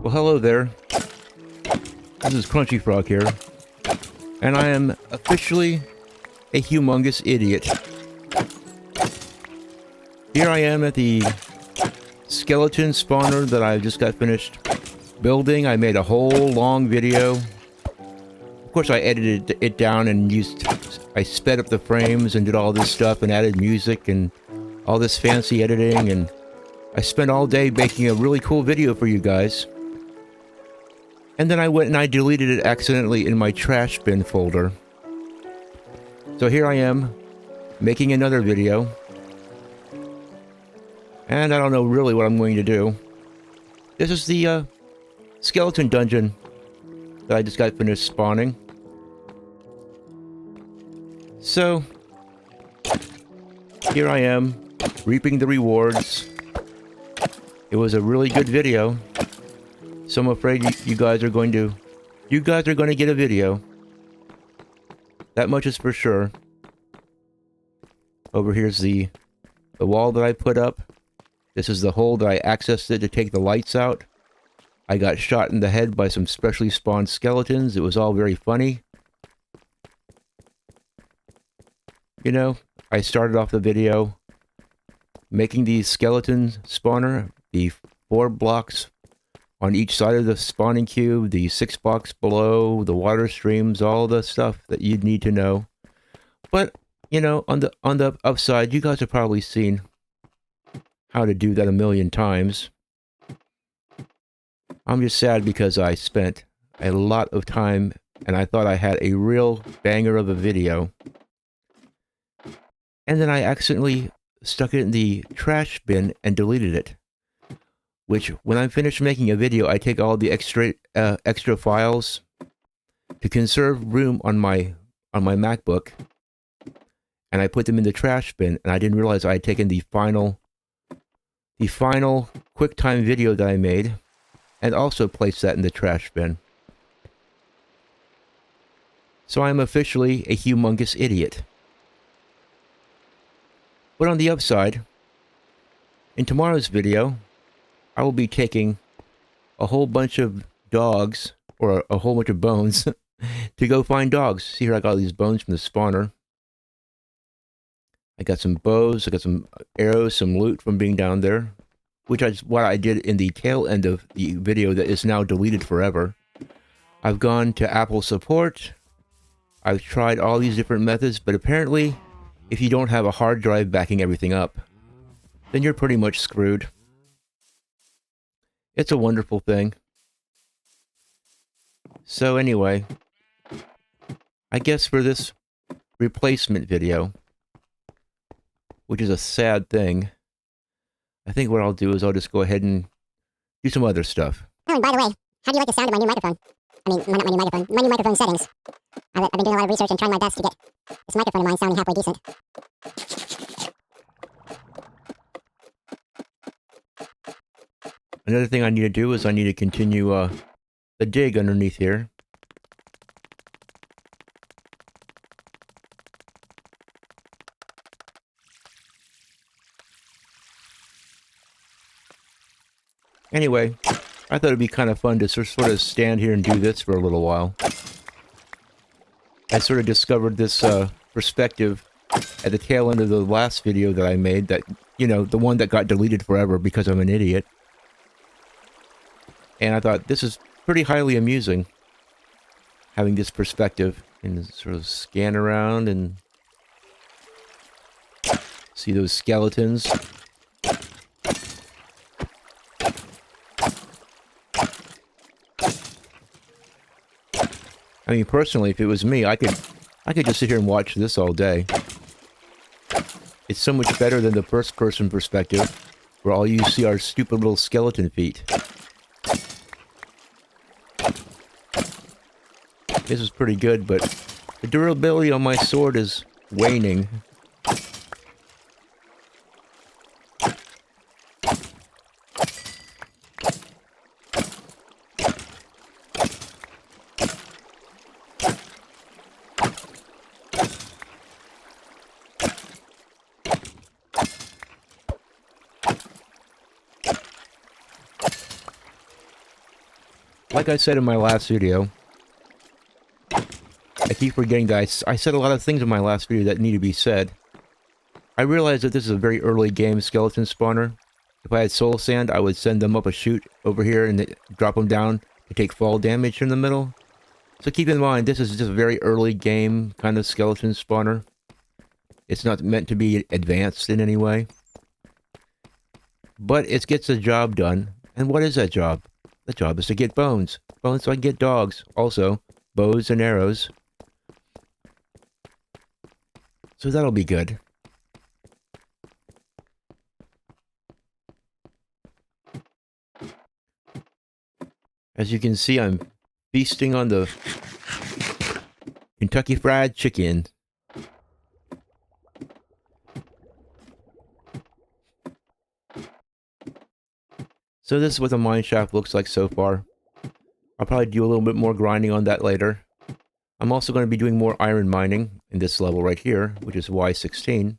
Well, hello there. This is Crunchy Frog here, and I am officially a humongous idiot. Here I am at the skeleton spawner that I just got finished building. I made a whole long video. Of course, I edited it down and I sped up the frames and did all this stuff and added music and all this fancy editing, and I spent all day making a really cool video for you guys. And then I went and I deleted it accidentally in my trash bin folder. So here I am, making another video. And I don't know really what I'm going to do. This is the skeleton dungeon that I just got finished spawning. So, here I am, reaping the rewards. It was a really good video. So I'm afraid you guys are going to get a video. That much is for sure. Over here's the wall that I put up. This is the hole that I accessed it to take the lights out. I got shot in the head by some specially spawned skeletons. It was all very funny. You know, I started off the video making the skeleton spawner, the 4 blocks on each side of the spawning cube, the 6 blocks below, the water streams, all the stuff that you'd need to know. But, you know, on the upside, you guys have probably seen how to do that a million times. I'm just sad because I spent a lot of time and I thought I had a real banger of a video. And then I accidentally stuck it in the trash bin and deleted it. Which, when I'm finished making a video, I take all the extra files to conserve room on my MacBook, and I put them in the trash bin. And I didn't realize I had taken the final QuickTime video that I made, and also placed that in the trash bin. So I'm officially a humongous idiot. But on the upside, in tomorrow's video, I will be taking a whole bunch of dogs, or a whole bunch of bones, to go find dogs. See here, I got all these bones from the spawner. I got some bows, I got some arrows, some loot from being down there, which is what I did in the tail end of the video that is now deleted forever. I've gone to Apple support. I've tried all these different methods, but apparently, if you don't have a hard drive backing everything up, then you're pretty much screwed. It's a wonderful thing. So anyway, I guess for this replacement video, which is a sad thing, I think what I'll do is I'll just go ahead and do some other stuff. Oh, and by the way, how do you like the sound of my new microphone? I mean, not my new microphone, my new microphone settings. I've been doing a lot of research and trying my best to get this microphone of mine sounding halfway decent. Another thing I need to do is I need to continue the dig underneath here. Anyway, I thought it'd be kind of fun to sort of stand here and do this for a little while. I sort of discovered this perspective at the tail end of the last video that I made, that, you know, the one that got deleted forever because I'm an idiot. And I thought, this is pretty highly amusing, having this perspective and sort of scan around and see those skeletons. I mean, personally, if it was me, I could just sit here and watch this all day. It's so much better than the first-person perspective, where all you see are stupid little skeleton feet. This is pretty good, but the durability on my sword is waning. like I said in my last video, I keep forgetting that I said a lot of things in my last video that need to be said. I realize that this is a very early game skeleton spawner. If I had soul sand, I would send them up a chute over here and drop them down to take fall damage in the middle. So keep in mind, this is just a very early game kind of skeleton spawner. It's not meant to be advanced in any way. But it gets the job done. And what is that job? The job is to get bones. Bones so I can get dogs. Also, bows and arrows. So that'll be good. As you can see, I'm feasting on the Kentucky Fried Chicken. So this is what the mine shaft looks like so far. I'll probably do a little bit more grinding on that later. I'm also going to be doing more iron mining in this level right here, which is Y16.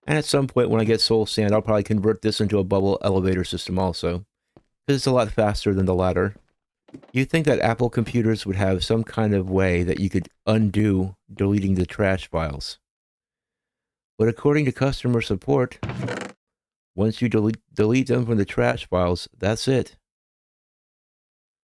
And at some point when I get soul sand, I'll probably convert this into a bubble elevator system also, because it's a lot faster than the ladder. You'd think that Apple computers would have some kind of way that you could undo deleting the trash files. But according to customer support, once you delete them from the trash files, that's it.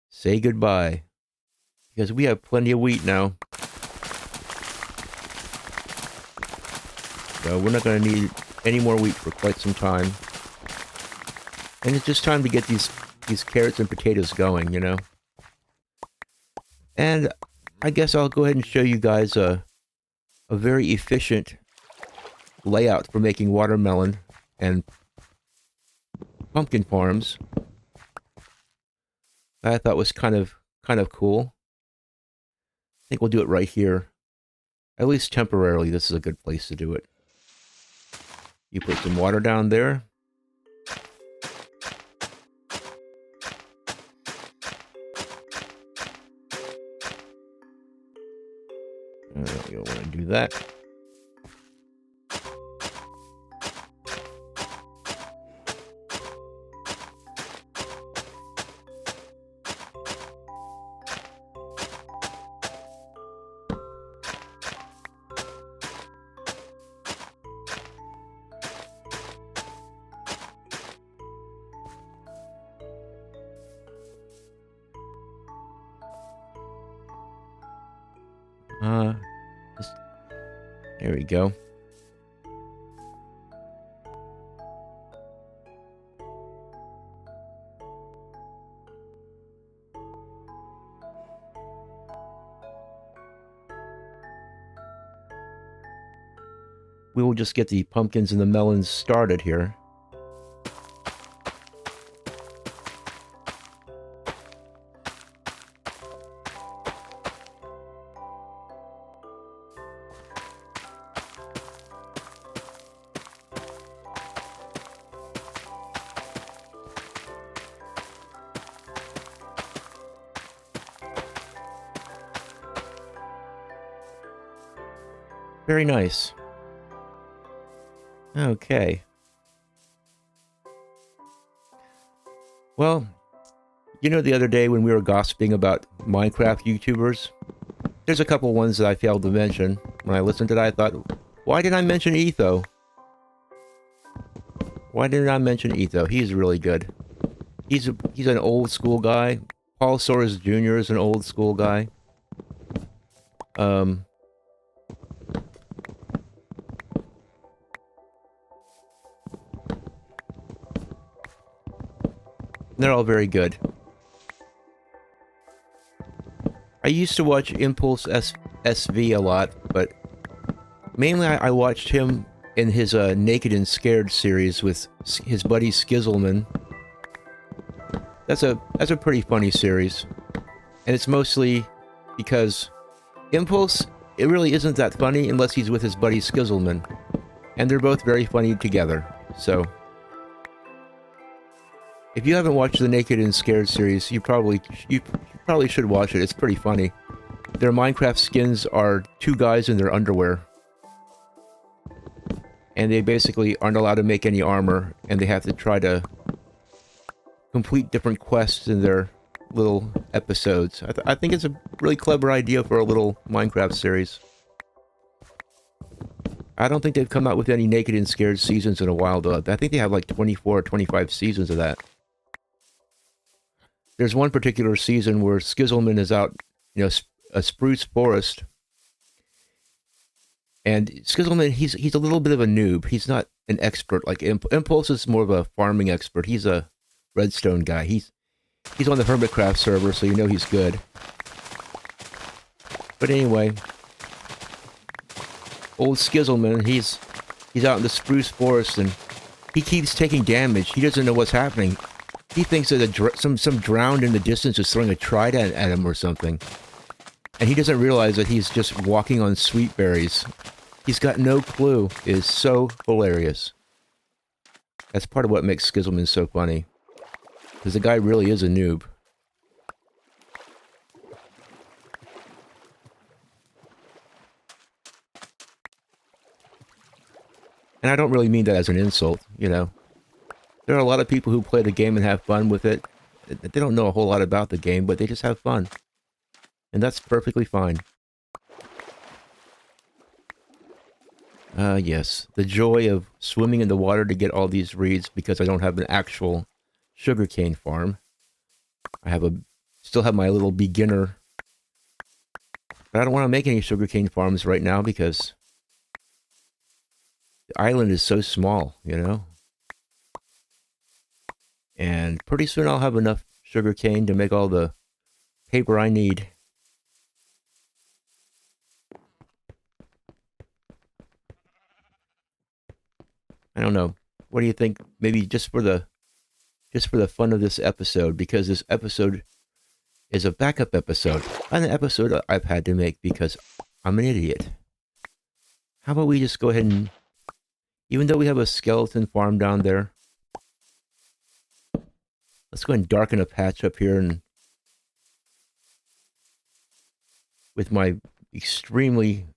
Say goodbye. Because we have plenty of wheat now. So we're not going to need any more wheat for quite some time. And it's just time to get these carrots and potatoes going, you know. And I guess I'll go ahead and show you guys a very efficient layout for making watermelon and pumpkin farms. I thought was kind of cool. I think we'll do it right here. At least temporarily, this is a good place to do it. You put some water down there. You don't want to do that. There we go. We will just get the pumpkins and the melons started here. Very nice. Okay. Well, you know, the other day when we were gossiping about Minecraft YouTubers, there's a couple ones that I failed to mention. When I listened to that, I thought, why didn't I mention Etho? Why didn't I mention Etho? He's really good. He's an old school guy. Paul Soares Jr. is an old school guy. They're all very good. I used to watch Impulse SV a lot, but mainly I watched him in his Naked and Scared series with his buddy Skittlesman. That's a pretty funny series, and it's mostly because Impulse, it really isn't that funny unless he's with his buddy Skittlesman, and they're both very funny together. So if you haven't watched the Naked and Scared series, you probably should watch it. It's pretty funny. Their Minecraft skins are two guys in their underwear. and they basically aren't allowed to make any armor, and they have to try to complete different quests in their little episodes. I think it's a really clever idea for a little Minecraft series. I don't think they've come out with any Naked and Scared seasons in a while, though. I think they have like 24 or 25 seasons of that. There's one particular season where Skittlesman is out, a spruce forest. And Skittlesman, he's a little bit of a noob. He's not an expert. Like Impulse is more of a farming expert. He's a redstone guy. He's on the Hermitcraft server, so you know he's good. But anyway, old Skittlesman, he's out in the spruce forest, and he keeps taking damage. He doesn't know what's happening. He thinks that some drowned in the distance is throwing a trident at him or something. And he doesn't realize that he's just walking on sweet berries. He's got no clue. It is so hilarious. That's part of what makes Skittlesman so funny. Because the guy really is a noob. And I don't really mean that as an insult, There are a lot of people who play the game and have fun with it. They don't know a whole lot about the game, but they just have fun. And that's perfectly fine. Yes. The joy of swimming in the water to get all these reeds because I don't have an actual sugarcane farm. I still have my little beginner. But I don't want to make any sugarcane farms right now because the island is so small, And pretty soon I'll have enough sugarcane to make all the paper I need. I don't know. What do you think? Maybe just for the fun of this episode, because this episode is a backup episode. An episode I've had to make because I'm an idiot. How about we just go ahead and, even though we have a skeleton farm down there, let's go ahead and darken a patch up here and with my extremely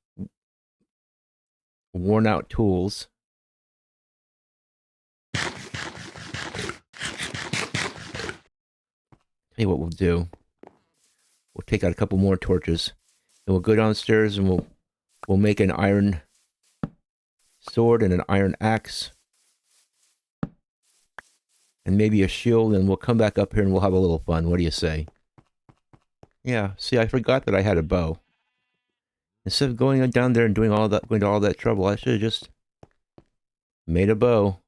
worn out tools. Tell you what we'll do. We'll take out a couple more torches. Then we'll go downstairs and we'll make an iron sword and an iron axe. And maybe a shield, and we'll come back up here and we'll have a little fun. What do you say? Yeah, see, I forgot that I had a bow. Instead of going down there and going to all that trouble, I should have just made a bow.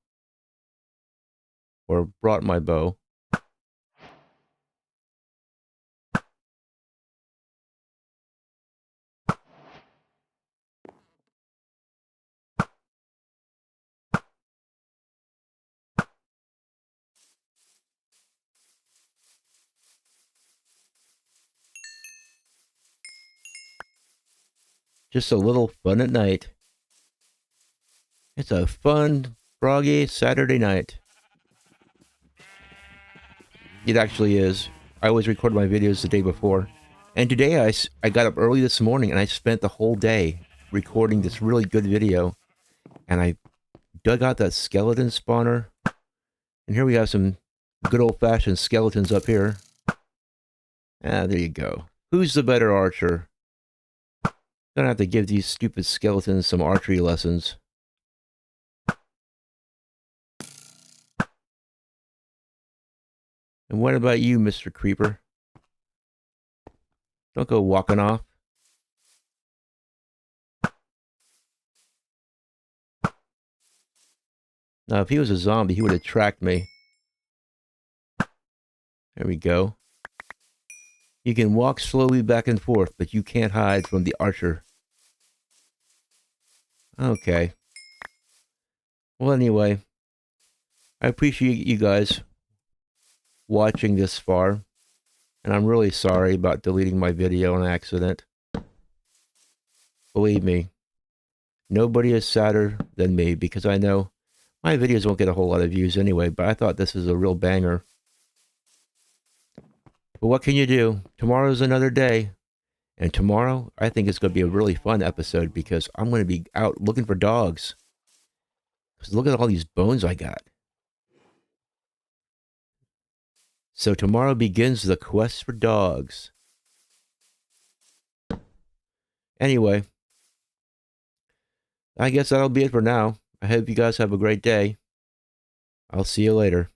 Or brought my bow. Just a little fun at night. It's a fun, froggy Saturday night. It actually is. I always record my videos the day before. And today I got up early this morning and I spent the whole day recording this really good video. And I dug out that skeleton spawner. And here we have some good old-fashioned skeletons up here. Ah, there you go. Who's the better archer? Gonna have to give these stupid skeletons some archery lessons. And what about you, Mr. Creeper? Don't go walking off. Now, if he was a zombie, he would have tracked me. There we go. You can walk slowly back and forth, but you can't hide from the archer. Okay. Well, anyway, I appreciate you guys watching this far, and I'm really sorry about deleting my video on accident. Believe me, nobody is sadder than me, because I know my videos won't get a whole lot of views anyway, but I thought this was a real banger. But what can you do? Tomorrow's another day. And tomorrow, I think it's going to be a really fun episode because I'm going to be out looking for dogs. 'Cause look at all these bones I got. So tomorrow begins the quest for dogs. Anyway, I guess that'll be it for now. I hope you guys have a great day. I'll see you later.